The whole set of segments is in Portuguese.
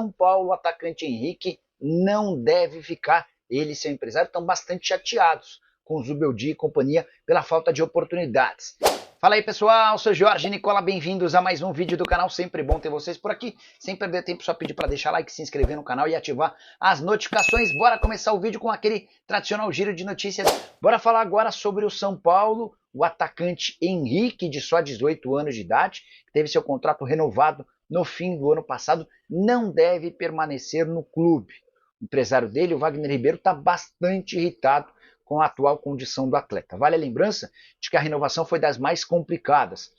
São Paulo, o atacante Henrique não deve ficar. Ele e seu empresário estão bastante chateados com o Zubeldia e companhia pela falta de oportunidades. Fala aí pessoal, sou Jorge Nicola, bem-vindos a mais um vídeo do canal, sempre bom ter vocês por aqui. Sem perder tempo, só pedir para deixar like, se inscrever no canal e ativar as notificações. Bora começar o vídeo com aquele tradicional giro de notícias. Bora falar agora sobre o São Paulo, o atacante Henrique, de só 18 anos de idade, que teve seu contrato renovado no fim do ano passado, não deve permanecer no clube. O empresário dele, o Wagner Ribeiro, está bastante irritado com a atual condição do atleta. Vale a lembrança de que a renovação foi das mais complicadas.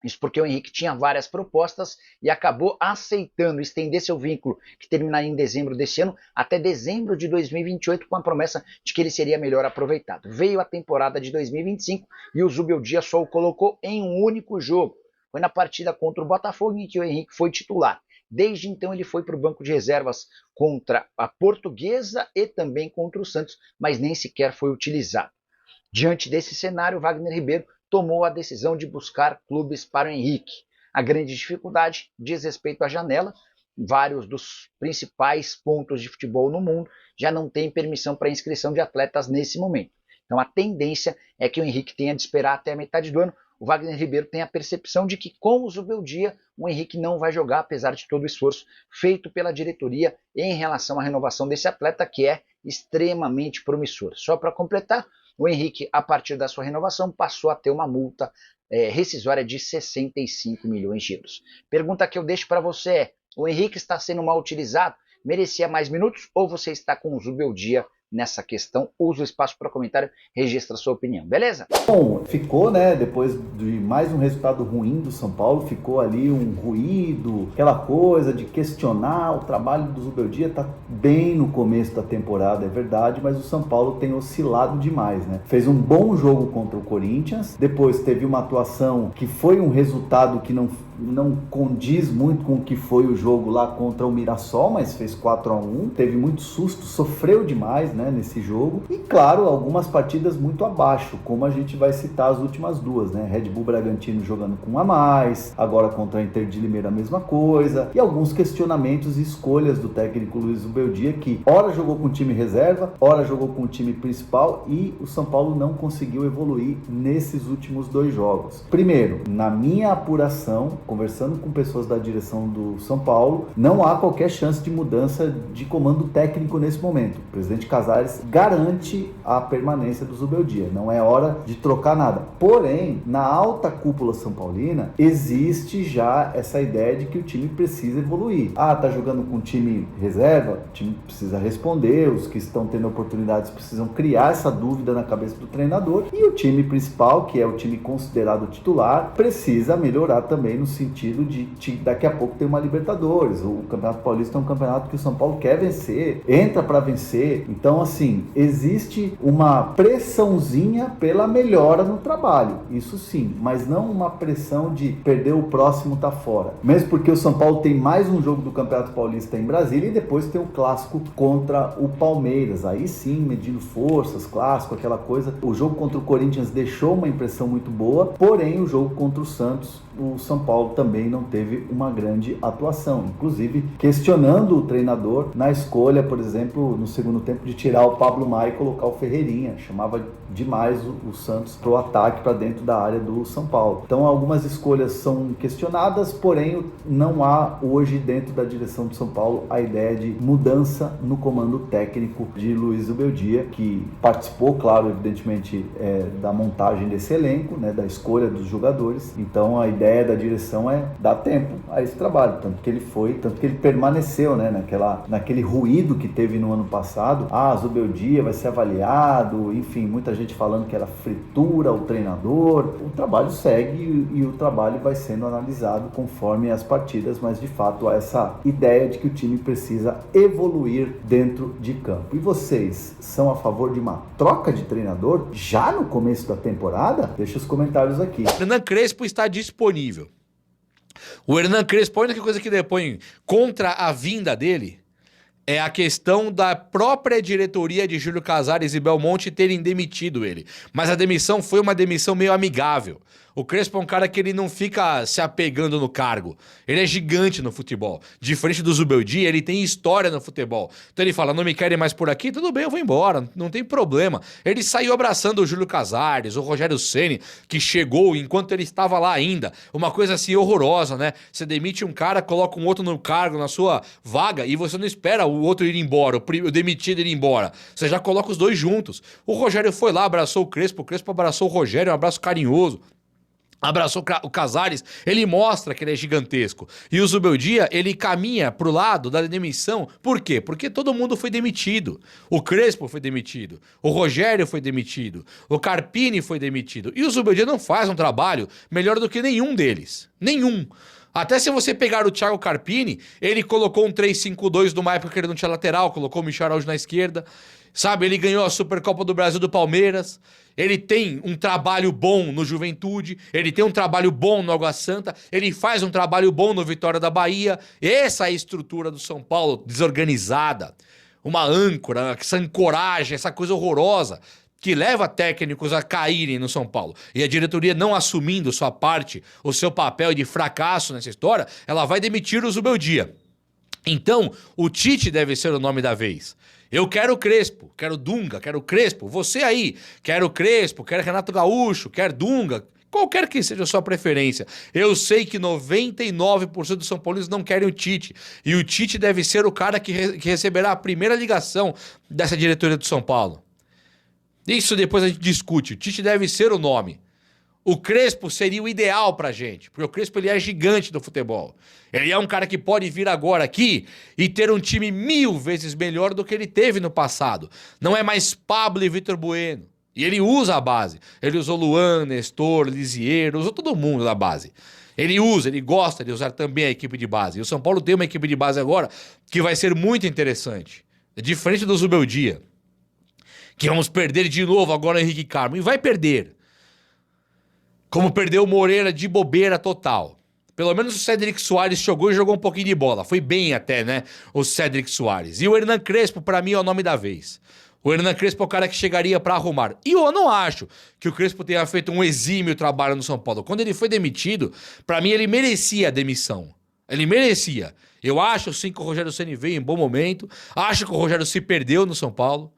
Isso porque o Henrique tinha várias propostas e acabou aceitando estender seu vínculo, que terminaria em dezembro desse ano, até dezembro de 2028, com a promessa de que ele seria melhor aproveitado. Veio a temporada de 2025 e o Zubeldia só o colocou em um único jogo. Foi na partida contra o Botafogo em que o Henrique foi titular. Desde então ele foi para o banco de reservas contra a Portuguesa e também contra o Santos, mas nem sequer foi utilizado. Diante desse cenário, Wagner Ribeiro tomou a decisão de buscar clubes para o Henrique. A grande dificuldade diz respeito à janela. Vários dos principais pontos de futebol no mundo já não têm permissão para inscrição de atletas nesse momento. Então a tendência é que o Henrique tenha de esperar até a metade do ano. O Wagner Ribeiro tem a percepção de que com o Zubeldia o Henrique não vai jogar, apesar de todo o esforço feito pela diretoria em relação à renovação desse atleta, que é extremamente promissor. Só para completar, o Henrique, a partir da sua renovação, passou a ter uma multa rescisória de 65 milhões de euros. Pergunta que eu deixo para você é: o Henrique está sendo mal utilizado? Merecia mais minutos ou você está com o Zubeldia nessa questão? Usa o espaço para comentário, registra a sua opinião, beleza? Bom, ficou, né, depois de mais um resultado ruim do São Paulo, ficou ali um ruído, aquela coisa de questionar o trabalho do Zubeldia. Tá bem no começo da temporada, é verdade, mas o São Paulo tem oscilado demais, né? Fez um bom jogo contra o Corinthians, depois teve uma atuação que foi um resultado que não condiz muito com o que foi o jogo lá contra o Mirassol, mas fez 4-1, teve muito susto, sofreu demais, né, nesse jogo, e claro, algumas partidas muito abaixo, como a gente vai citar as últimas duas, né, Red Bull Bragantino jogando com um a mais, agora contra a Inter de Limeira a mesma coisa, e alguns questionamentos e escolhas do técnico Luiz Zubeldia, que ora jogou com o time reserva, ora jogou com o time principal, e o São Paulo não conseguiu evoluir nesses últimos dois jogos. Primeiro, na minha apuração, conversando com pessoas da direção do São Paulo, não há qualquer chance de mudança de comando técnico nesse momento. O presidente Casares garante a permanência do Zubeldia, não é hora de trocar nada. Porém, na alta cúpula são paulina, existe já essa ideia de que o time precisa evoluir. Tá jogando com o time reserva? O time precisa responder, os que estão tendo oportunidades precisam criar essa dúvida na cabeça do treinador, e o time principal, que é o time considerado titular, precisa melhorar também no sentido de daqui a pouco ter uma Libertadores. O Campeonato Paulista é um campeonato que o São Paulo quer vencer, entra para vencer. Então, assim, existe uma pressãozinha pela melhora no trabalho, isso sim, mas não uma pressão de perder o próximo, tá fora. Mesmo porque o São Paulo tem mais um jogo do Campeonato Paulista em Brasília e depois tem o clássico contra o Palmeiras. Aí sim, medindo forças, clássico, aquela coisa. O jogo contra o Corinthians deixou uma impressão muito boa, porém o jogo contra o Santos, o São Paulo também não teve uma grande atuação, inclusive questionando o treinador na escolha, por exemplo, no segundo tempo, de tirar o Pablo Maia e colocar o Ferreirinha. Chamava demais o Santos para o ataque, para dentro da área do São Paulo. Então algumas escolhas são questionadas, porém não há hoje dentro da direção do São Paulo a ideia de mudança no comando técnico de Luiz Zubeldia, que participou, claro, evidentemente, da montagem desse elenco, né, da escolha dos jogadores. Então a ideia da direção é dar tempo a esse trabalho, tanto que ele permaneceu, né, naquele ruído que teve no ano passado. Zubeldia vai ser avaliado, enfim, muita gente falando que era fritura o treinador. O trabalho segue e o trabalho vai sendo analisado conforme as partidas, mas de fato há essa ideia de que o time precisa evoluir dentro de campo. E vocês são a favor de uma troca de treinador já no começo da temporada? Deixa os comentários aqui. Hernan Crespo está disponível. O Hernan Crespo, a única coisa que depõe contra a vinda dele é a questão da própria diretoria de Júlio Casares e Belmonte terem demitido ele. Mas a demissão foi uma demissão meio amigável. O Crespo é um cara que ele não fica se apegando no cargo. Ele é gigante no futebol. Diferente do Zubeldia, ele tem história no futebol. Então ele fala, não me querem mais por aqui? Tudo bem, eu vou embora, não tem problema. Ele saiu abraçando o Júlio Casares, o Rogério Ceni, que chegou enquanto ele estava lá ainda. Uma coisa assim horrorosa, né? Você demite um cara, coloca um outro no cargo, na sua vaga, e você não espera o outro ir embora, o demitido ir embora. Você já coloca os dois juntos. O Rogério foi lá, abraçou o Crespo abraçou o Rogério, um abraço carinhoso. Abraçou o Casares, ele mostra que ele é gigantesco. E o Zubeldia, ele caminha pro lado da demissão. Por quê? Porque todo mundo foi demitido. O Crespo foi demitido. O Rogério foi demitido. O Carpini foi demitido. E o Zubeldia não faz um trabalho melhor do que nenhum deles. Nenhum. Até se você pegar o Thiago Carpini, ele colocou um 3-5-2 numa época que ele não tinha lateral, colocou o Michel Araújo na esquerda. Sabe, ele ganhou a Supercopa do Brasil do Palmeiras. Ele tem um trabalho bom no Juventude, ele tem um trabalho bom no Água Santa, ele faz um trabalho bom no Vitória da Bahia. Essa é a estrutura do São Paulo, desorganizada. Uma âncora, essa ancoragem, essa coisa horrorosa que leva técnicos a caírem no São Paulo. E a diretoria não assumindo sua parte, o seu papel de fracasso nessa história, ela vai demitir o Zubeldia. Então, o Tite deve ser o nome da vez. Eu quero Crespo, quero Dunga, quero Crespo. Você aí, quero Crespo, quero Renato Gaúcho, quero Dunga. Qualquer que seja a sua preferência. Eu sei que 99% dos São Paulinos não querem o Tite. E o Tite deve ser o cara que receberá a primeira ligação dessa diretoria do São Paulo. Isso depois a gente discute. O Tite deve ser o nome. O Crespo seria o ideal pra gente, porque o Crespo ele é gigante do futebol. Ele é um cara que pode vir agora aqui e ter um time 1000 vezes melhor do que ele teve no passado. Não é mais Pablo e Vitor Bueno. E ele usa a base. Ele usou Luan, Nestor, Lisieiro, usou todo mundo da base. Ele usa, ele gosta de usar também a equipe de base. E o São Paulo tem uma equipe de base agora que vai ser muito interessante. Diferente do Zubeldia, que vamos perder de novo agora o Henrique Carmo. E vai perder. Como perdeu o Moreira de bobeira total. Pelo menos o Cédric Soares jogou e jogou um pouquinho de bola. Foi bem até, né? O Cédric Soares. E o Hernan Crespo, pra mim, é o nome da vez. O Hernan Crespo é o cara que chegaria pra arrumar. E eu não acho que o Crespo tenha feito um exímio trabalho no São Paulo. Quando ele foi demitido, pra mim, ele merecia a demissão. Ele merecia. Eu acho, sim, que o Rogério Ceni veio em bom momento. Acho que o Rogério se perdeu no São Paulo.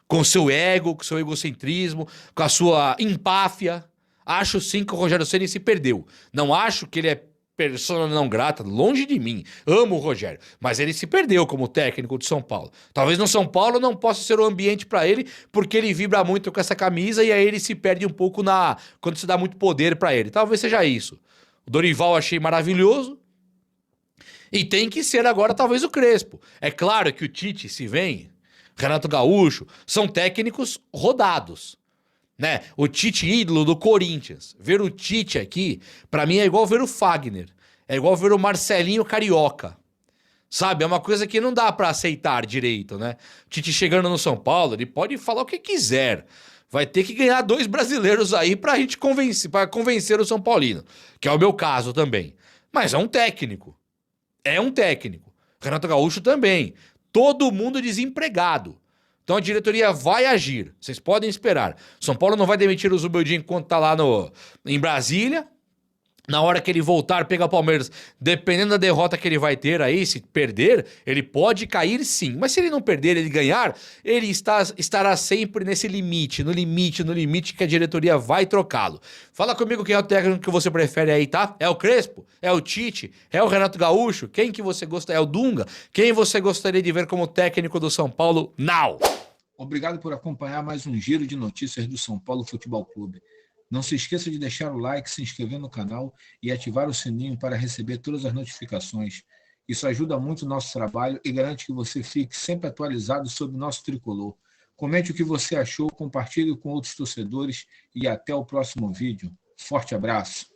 Com seu ego, com seu egocentrismo, com a sua empáfia. Acho sim que o Rogério Ceni se perdeu. Não acho que ele é persona não grata, longe de mim. Amo o Rogério, mas ele se perdeu como técnico de São Paulo. Talvez no São Paulo não possa ser o ambiente para ele, porque ele vibra muito com essa camisa e aí ele se perde um pouco quando se dá muito poder para ele. Talvez seja isso. O Dorival achei maravilhoso e tem que ser agora talvez o Crespo. É claro que o Tite, se vem, Renato Gaúcho, são técnicos rodados. Né? O Tite ídolo do Corinthians. Ver o Tite aqui, pra mim é igual ver o Fagner. É igual ver o Marcelinho Carioca. Sabe? É uma coisa que não dá pra aceitar direito, né? O Tite chegando no São Paulo, ele pode falar o que quiser. Vai ter que ganhar 2 brasileiros aí pra gente convencer o São Paulino. Que é o meu caso também. Mas é um técnico. É um técnico. Renato Gaúcho também. Todo mundo desempregado. Então a diretoria vai agir. Vocês podem esperar. São Paulo não vai demitir o Zubeldia enquanto tá lá em Brasília. Na hora que ele voltar, pegar o Palmeiras, dependendo da derrota que ele vai ter aí, se perder, ele pode cair sim. Mas se ele não perder, ele ganhar, ele estará sempre nesse limite, no limite que a diretoria vai trocá-lo. Fala comigo quem é o técnico que você prefere aí, tá? É o Crespo? É o Tite? É o Renato Gaúcho? Quem que você gosta? É o Dunga? Quem você gostaria de ver como técnico do São Paulo now? Obrigado por acompanhar mais um giro de notícias do São Paulo Futebol Clube. Não se esqueça de deixar o like, se inscrever no canal e ativar o sininho para receber todas as notificações. Isso ajuda muito o nosso trabalho e garante que você fique sempre atualizado sobre o nosso tricolor. Comente o que você achou, compartilhe com outros torcedores e até o próximo vídeo. Forte abraço!